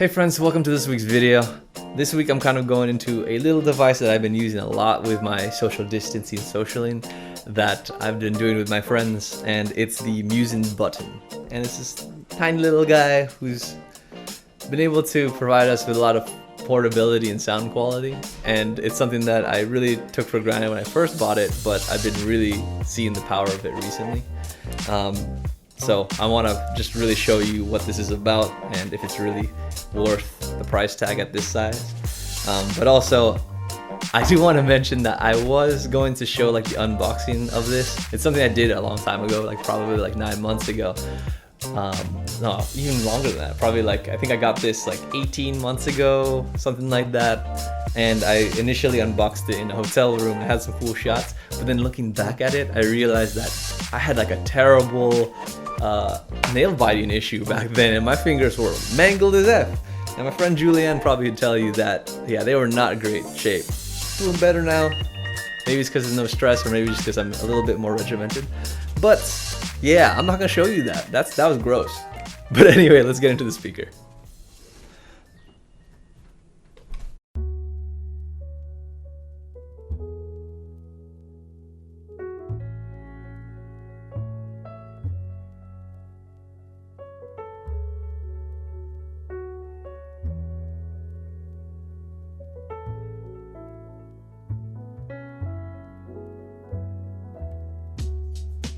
Hey friends, welcome to this week's video. This week I'm kind of going into a little device that I've been using a lot with my social distancing socialing that I've been doing with my friends, and it's the Musin button. And it's this tiny little guy who's been able to provide us with a lot of portability and sound quality, and it's something that I really took for granted when I first bought it, but I've been really seeing the power of it recently. So I want to just really show you what this is about and if it's really worth the price tag at this size. But also, I do want to mention that I was going to show like the unboxing of this. It's something I did a long time ago, like probably like 9 months ago. No, even longer than that. Probably like, I think I got this like 18 months ago, something like that. And I initially unboxed it in a hotel room. It had some cool shots, but then looking back at it, I realized that I had like a terrible nail biting issue back then, and my fingers were mangled as F. And my friend Julianne probably would tell you that, yeah, they were not great shape. Doing better now. Maybe it's because there's no stress, or maybe just because I'm a little bit more regimented. But yeah, I'm not gonna show you that. That was gross. But anyway, let's get into the speaker.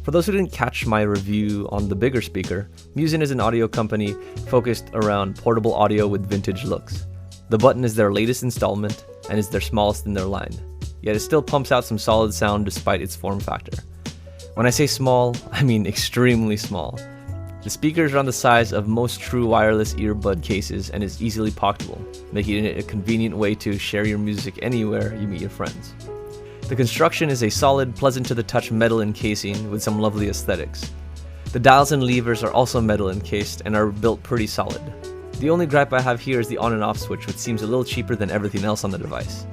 For those who didn't catch my review on the bigger speaker, Musin is an audio company focused around portable audio with vintage looks. The button is their latest installment and is their smallest in their line, yet it still pumps out some solid sound despite its form factor. When I say small, I mean extremely small. The speaker is around the size of most true wireless earbud cases and is easily pocketable, making it a convenient way to share your music anywhere you meet your friends. The construction is a solid, pleasant-to-the-touch metal encasing with some lovely aesthetics. The dials and levers are also metal encased and are built pretty solid. The only gripe I have here is the on and off switch, which seems a little cheaper than everything else on the device.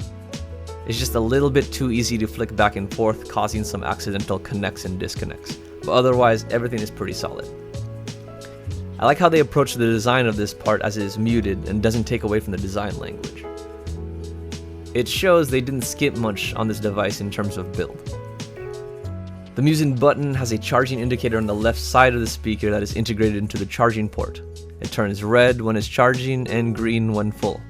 It's just a little bit too easy to flick back and forth, causing some accidental connects and disconnects, but otherwise everything is pretty solid. I like how they approach the design of this part, as it is muted and doesn't take away from the design language. It shows they didn't skip much on this device in terms of build. The Musin button has a charging indicator on the left side of the speaker that is integrated into the charging port. It turns red when it's charging and green when full.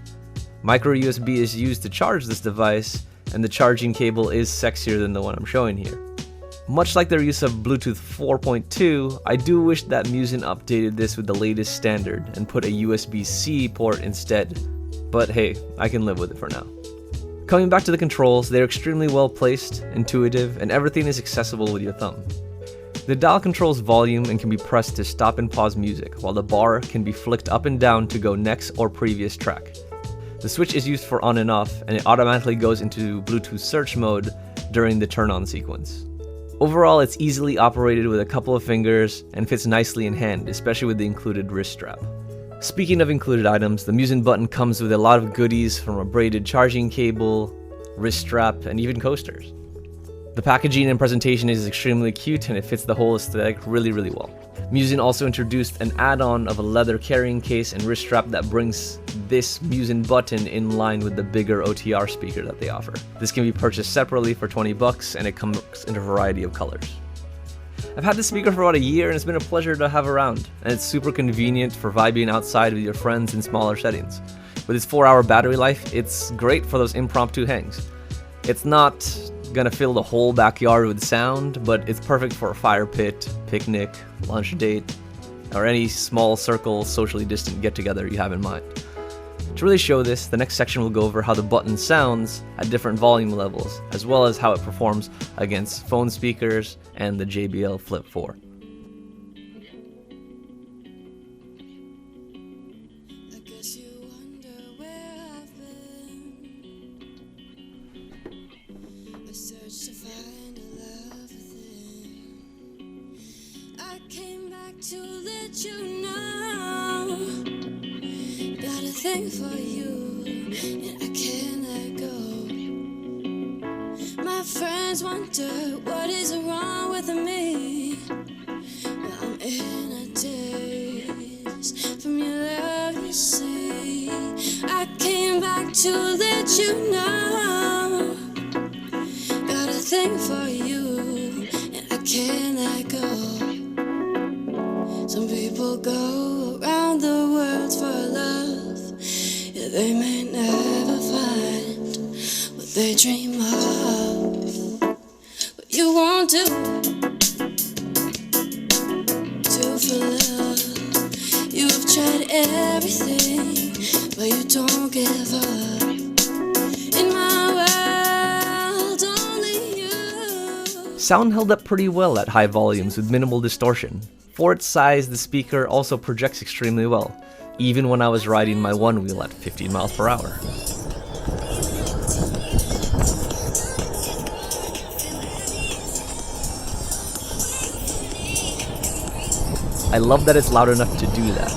Micro USB is used to charge this device, and the charging cable is sexier than the one I'm showing here. Much like their use of Bluetooth 4.2, I do wish that Musin updated this with the latest standard and put a USB-C port instead, but hey, I can live with it for now. Coming back to the controls, they're extremely well placed, intuitive, and everything is accessible with your thumb. The dial controls volume and can be pressed to stop and pause music, while the bar can be flicked up and down to go next or previous track. The switch is used for on and off, and it automatically goes into Bluetooth search mode during the turn-on sequence. Overall, it's easily operated with a couple of fingers and fits nicely in hand, especially with the included wrist strap. Speaking of included items, the Musin button comes with a lot of goodies, from a braided charging cable, wrist strap, and even coasters. The packaging and presentation is extremely cute, and it fits the whole aesthetic really well. Musin also introduced an add-on of a leather carrying case and wrist strap that brings this Musin button in line with the bigger OTR speaker that they offer. This can be purchased separately for $20, and it comes in a variety of colors. I've had this speaker for about a year, and it's been a pleasure to have around, and it's super convenient for vibing outside with your friends in smaller settings. With its 4-hour battery life, it's great for those impromptu hangs. It's not gonna fill the whole backyard with sound, but it's perfect for a fire pit, picnic, lunch date, or any small circle socially distant get-together you have in mind. To really show this, the next section will go over how the button sounds at different volume levels, as well as how it performs against phone speakers and the JBL Flip 4. To let you know, got a thing for you, and I can't let go. My friends wonder what is wrong with me. Well, I'm in a daze from your love, you see. I came back to let you know. Got a thing for you, and I can't let go. Some people go around the world for love, yeah, they may never find what they dream of. What you won't do for love. You've tried everything, but you don't give up. In my world, only you. Sound held up pretty well at high volumes with minimal distortion. For its size, the speaker also projects extremely well, even when I was riding my one wheel at 15 miles per hour. I love that it's loud enough to do that,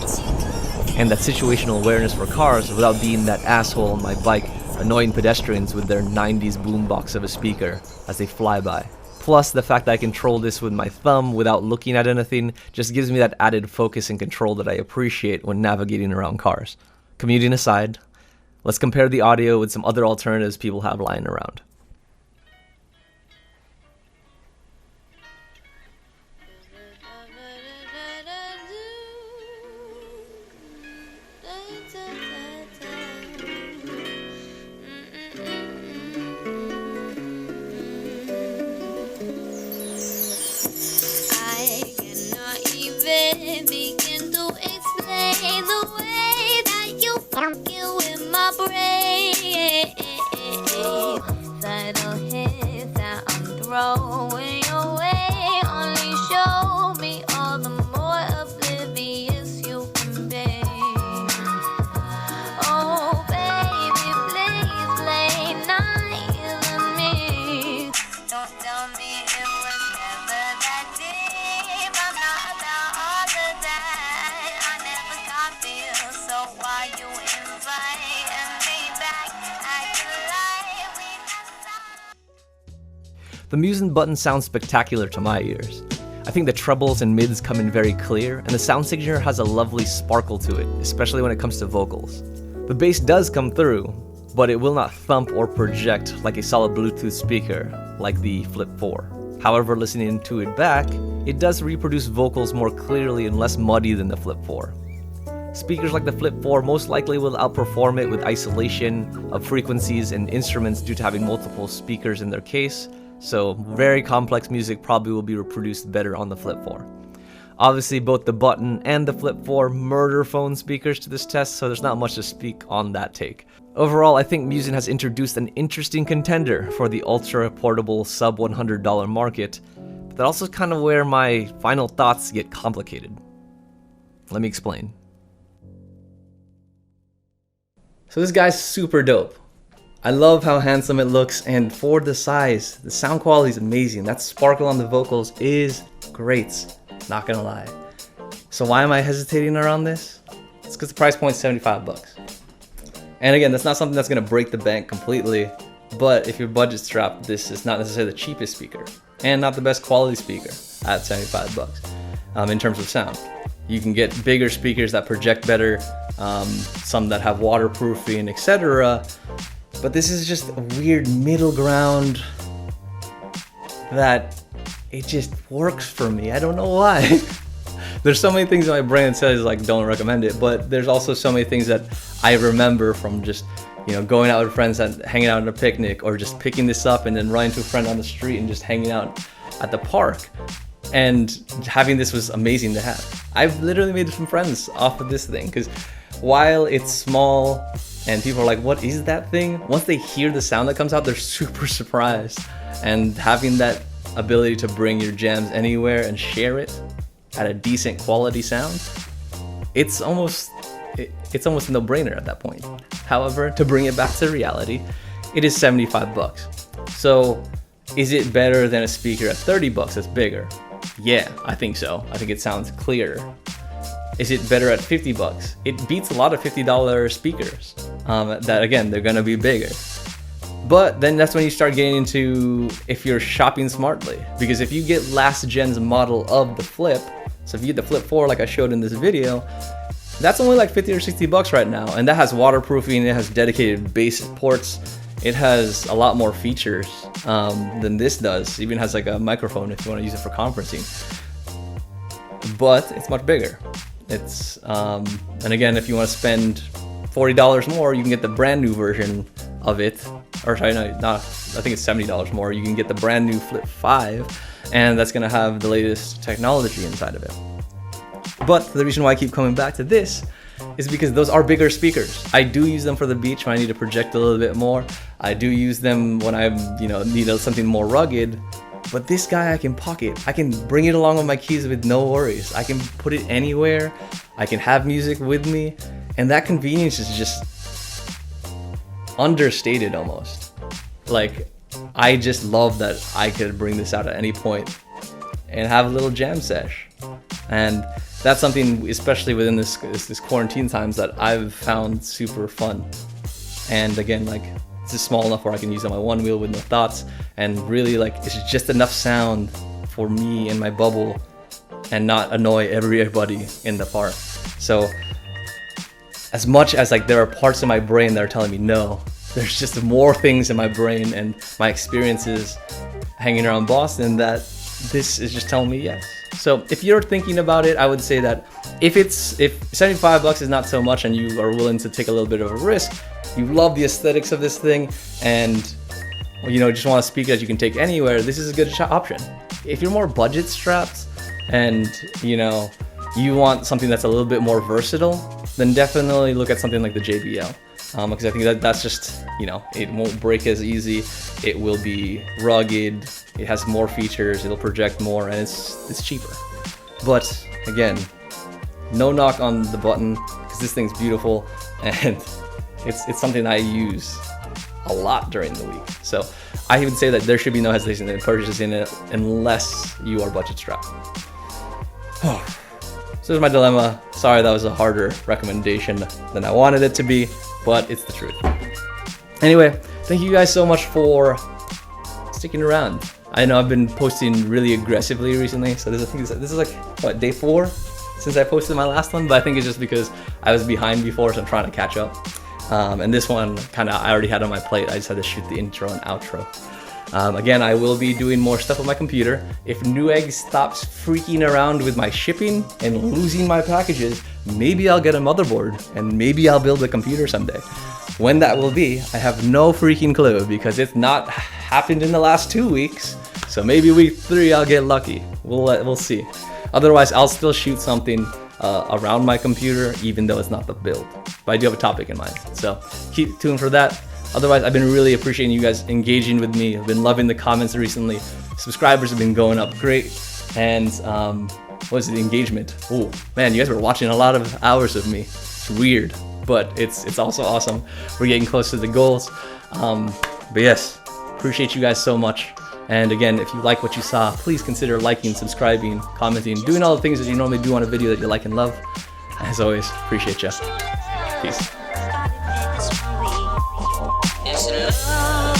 and that situational awareness for cars without being that asshole on my bike annoying pedestrians with their 90s boombox of a speaker as they fly by. Plus, the fact that I control this with my thumb without looking at anything just gives me that added focus and control that I appreciate when navigating around cars. Commuting aside, let's compare the audio with some other alternatives people have lying around. Begin to explain the way that you fucking with my brain. Subtle hints that I'm throwing your way only show me all the more oblivious you can be. Oh baby, please play nice with me. Don't tell me it was never that deep. I'm not about all of that. I never got this, so why you inviting me back? Acting like we never. The Musin button sounds spectacular to my ears. I think the trebles and mids come in very clear, and the sound signature has a lovely sparkle to it, especially when it comes to vocals. The bass does come through, but it will not thump or project like a solid Bluetooth speaker like the Flip 4. However, listening to it back, it does reproduce vocals more clearly and less muddy than the Flip 4. Speakers like the Flip 4 most likely will outperform it with isolation of frequencies and instruments due to having multiple speakers in their case, so very complex music probably will be reproduced better on the Flip 4. Obviously, both the button and the Flip 4 murder phone speakers to this test, so there's not much to speak on that take. Overall, I think Musin has introduced an interesting contender for the ultra portable sub $100 market, but that's also kind of where my final thoughts get complicated. Let me explain. So this guy's super dope. I love how handsome it looks, and for the size, the sound quality is amazing. That sparkle on the vocals is great, not gonna lie. So why am I hesitating around this? It's because the price point's 75 bucks. And again, that's not something that's gonna break the bank completely, but if your budget's strapped, this is not necessarily the cheapest speaker, and not the best quality speaker at 75 bucks in terms of sound. You can get bigger speakers that project better, some that have waterproofing, etc. But this is just a weird middle ground that it just works for me. I don't know why. There's so many things in my brain that says like don't recommend it, but there's also so many things that I remember from just, you know, going out with friends and hanging out at a picnic, or just picking this up and then running to a friend on the street and just hanging out at the park. And having this was amazing to have. I've literally made some friends off of this thing, because while it's small and people are like, what is that thing? Once they hear the sound that comes out, they're super surprised. And having that ability to bring your jams anywhere and share it at a decent quality sound, it's almost a no-brainer at that point. However, to bring it back to reality, it is 75 bucks. So is it better than a speaker at 30 bucks that's bigger? Yeah, I think so. I think it sounds clearer. Is it better at 50 bucks? It beats a lot of $50 speakers. That again, they're gonna be bigger. But then that's when you start getting into if you're shopping smartly. Because if you get last gen's model of the Flip, so if you get the Flip 4 like I showed in this video, That's only like 50 or 60 bucks right now, and that has waterproofing, it has dedicated bass ports, it has a lot more features than this does. It even has like a microphone if you want to use it for conferencing, but it's much bigger. It's and again, if you want to spend $40 more, you can get the brand new version of it, or sorry, no, not, I think it's $70 more. You can get the brand new Flip 5, and that's gonna have the latest technology inside of it. But the reason why I keep coming back to this is because those are bigger speakers. I do use them for the beach when I need to project a little bit more. I do use them when I, need something more rugged. But this guy I can pocket. I can bring it along with my keys with no worries. I can put it anywhere. I can have music with me. And that convenience is just understated almost. Like, I just love that I could bring this out at any point and have a little jam sesh. And that's something, especially within this quarantine times, that I've found super fun. And again, like, it's just small enough where I can use it on my one wheel with no thoughts, and really, like, it's just enough sound for me and my bubble and not annoy everybody in the park. So as much as like there are parts of my brain that are telling me no, there's just more things in my brain and my experiences hanging around Boston that this is just telling me yes. So if you're thinking about it, I would say that if $75 is not so much and you are willing to take a little bit of a risk, you love the aesthetics of this thing, and just want a speaker that you can take anywhere, this is a good option. If you're more budget strapped and you want something that's a little bit more versatile, then definitely look at something like the JBL. Because I think that's just, it won't break as easy, it will be rugged, it has more features, it'll project more, and it's cheaper. But again, no knock on the button, because this thing's beautiful, and it's something I use a lot during the week. So I would say that there should be no hesitation in purchasing it unless you are budget strapped. So there's my dilemma. Sorry that was a harder recommendation than I wanted it to be, but it's the truth. Anyway, thank you guys so much for sticking around. I know I've been posting really aggressively recently, so this is like, what, day 4 since I posted my last one, but I think it's just because I was behind before, so I'm trying to catch up. And this one I already had on my plate. I just had to shoot the intro and outro. Again, I will be doing more stuff with my computer. If Newegg stops freaking around with my shipping and losing my packages, maybe I'll get a motherboard and maybe I'll build a computer someday. When that will be, I have no freaking clue, because it's not happened in the last 2 weeks. So maybe week 3 I'll get lucky. We'll see. Otherwise, I'll still shoot something around my computer, even though it's not the build. But I do have a topic in mind, so keep tuned for that. Otherwise, I've been really appreciating you guys engaging with me. I've been loving the comments recently. Subscribers have been going up great. And what is it, engagement? Oh man, you guys were watching a lot of hours of me. It's weird, but it's also awesome. We're getting close to the goals. But yes, appreciate you guys so much. And again, if you like what you saw, please consider liking, subscribing, commenting, doing all the things that you normally do on a video that you like and love. As always, appreciate you. Peace. It's love.